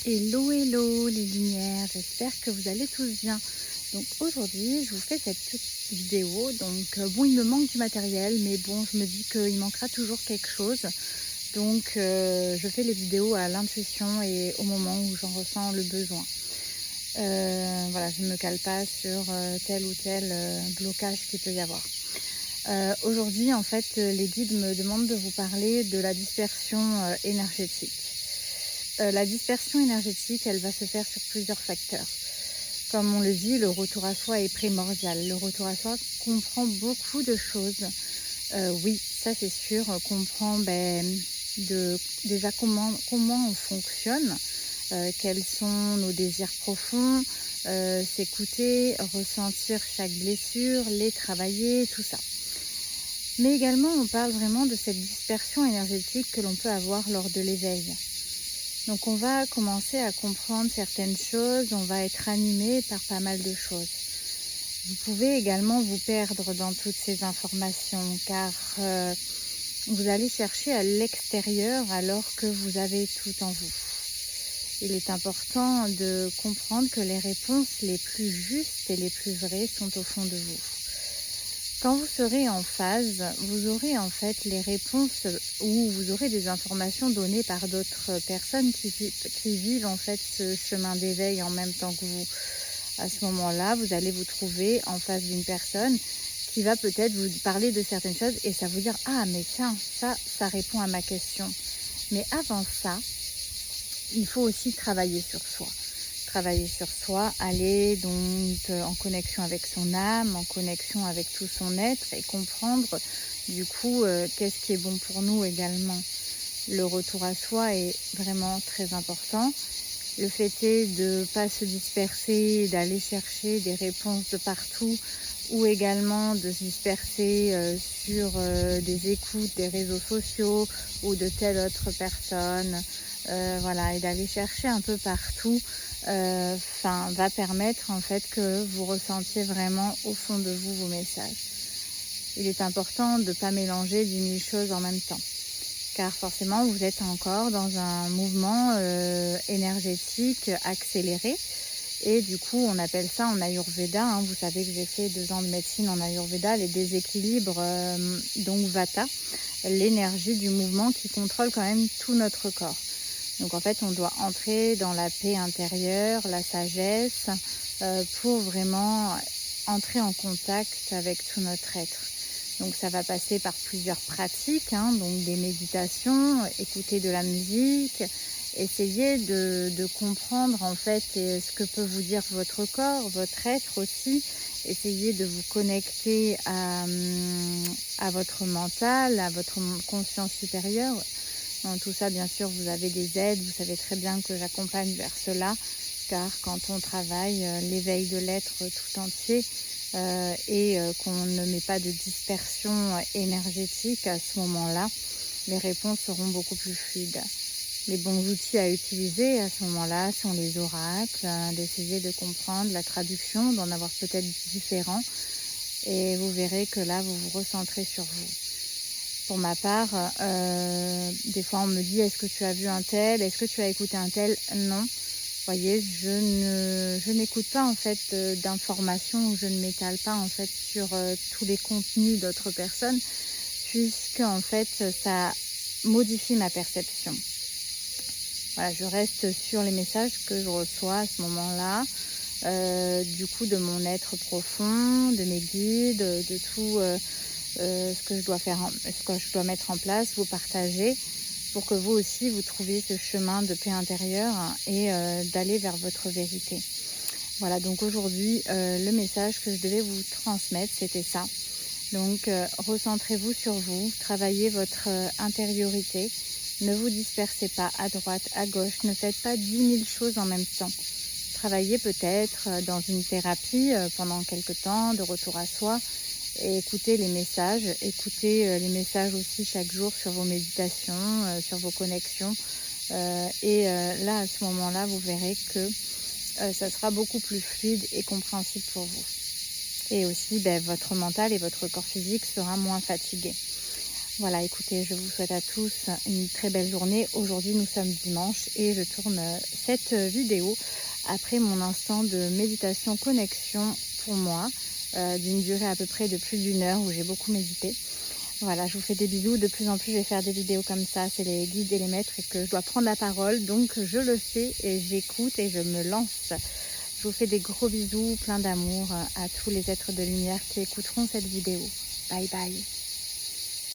Hello les lumières, j'espère que vous allez tous bien. Donc aujourd'hui, je vous fais cette petite vidéo. Donc il me manque du matériel, mais bon, je me dis qu'il manquera toujours quelque chose. Donc je fais les vidéos à l'intuition et au moment où j'en ressens le besoin. Voilà, je ne me cale pas sur tel ou tel blocage qu'il peut y avoir. Aujourd'hui, en fait, les guides me demandent de vous parler de la dispersion énergétique. La dispersion énergétique, elle va se faire sur plusieurs facteurs. Comme on le dit, le retour à soi est primordial. Le retour à soi comprend beaucoup de choses. Oui, ça c'est sûr, comprend déjà comment on fonctionne, quels sont nos désirs profonds, s'écouter, ressentir chaque blessure, les travailler, tout ça. Mais également, on parle vraiment de cette dispersion énergétique que l'on peut avoir lors de l'éveil. Donc on va commencer à comprendre certaines choses, on va être animé par pas mal de choses. Vous pouvez également vous perdre dans toutes ces informations car vous allez chercher à l'extérieur alors que vous avez tout en vous. Il est important de comprendre que les réponses les plus justes et les plus vraies sont au fond de vous. Quand vous serez en phase, vous aurez en fait les réponses ou vous aurez des informations données par d'autres personnes qui vivent en fait ce chemin d'éveil en même temps que vous. À ce moment-là, vous allez vous trouver en face d'une personne qui va peut-être vous parler de certaines choses et ça vous dire « Ah mais tiens, ça répond à ma question ». Mais avant ça, il faut aussi travailler sur soi. Travailler sur soi, aller donc en connexion avec son âme, en connexion avec tout son être et comprendre du coup qu'est-ce qui est bon pour nous également. Le retour à soi est vraiment très important. Le fait est de ne pas se disperser, d'aller chercher des réponses de partout ou également de se disperser sur des écoutes des réseaux sociaux ou de telle autre personne. Voilà, et d'aller chercher un peu partout va permettre en fait que vous ressentiez vraiment au fond de vous vos messages. Il est important de ne pas mélanger 10 000 choses en même temps, car forcément vous êtes encore dans un mouvement énergétique accéléré, et du coup on appelle ça en Ayurveda, hein, vous savez que j'ai fait 2 ans de médecine en Ayurveda, les déséquilibres, donc Vata, l'énergie du mouvement qui contrôle quand même tout notre corps. Donc en fait, on doit entrer dans la paix intérieure, la sagesse, pour vraiment entrer en contact avec tout notre être. Donc ça va passer par plusieurs pratiques, hein, donc des méditations, écouter de la musique, essayer de comprendre en fait ce que peut vous dire votre corps, votre être aussi. Essayez de vous connecter à votre mental, à votre conscience supérieure. Dans tout ça, bien sûr, vous avez des aides. Vous savez très bien que j'accompagne vers cela, car quand on travaille l'éveil de l'être tout entier et qu'on ne met pas de dispersion énergétique à ce moment-là, les réponses seront beaucoup plus fluides. Les bons outils à utiliser à ce moment-là sont les oracles, d'essayer de comprendre la traduction, d'en avoir peut-être différents, et vous verrez que là, vous vous recentrez sur vous. Pour ma part, des fois on me dit « Est-ce que tu as vu un tel ? Est-ce que tu as écouté un tel ?» Non. Vous voyez, je n'écoute pas en fait d'informations, ou je ne m'étale pas en fait sur tous les contenus d'autres personnes, puisque en fait ça modifie ma perception. Voilà, je reste sur les messages que je reçois à ce moment-là, du coup de mon être profond, de mes guides, de tout ce que je dois faire, ce que je dois mettre en place, vous partager pour que vous aussi vous trouviez ce chemin de paix intérieure et d'aller vers votre vérité. Voilà, donc aujourd'hui le message que je devais vous transmettre, c'était ça. Donc recentrez-vous sur vous, travaillez votre intériorité, ne vous dispersez pas à droite, à gauche, ne faites pas 10 000 choses en même temps. Travaillez peut-être dans une thérapie pendant quelques temps de retour à soi, et écoutez les messages aussi chaque jour sur vos méditations, sur vos connexions. Là, à ce moment-là, vous verrez que ça sera beaucoup plus fluide et compréhensible pour vous. Et aussi, votre mental et votre corps physique sera moins fatigué. Voilà, écoutez, je vous souhaite à tous une très belle journée. Aujourd'hui, nous sommes dimanche et je tourne cette vidéo après mon instant de méditation connexion pour moi, d'une durée à peu près de plus d'1 heure où j'ai beaucoup médité. Voilà, je vous fais des bisous. De plus en plus, je vais faire des vidéos comme ça. C'est les guides et les maîtres et que je dois prendre la parole. Donc, je le fais et j'écoute et je me lance. Je vous fais des gros bisous, plein d'amour à tous les êtres de lumière qui écouteront cette vidéo. Bye bye.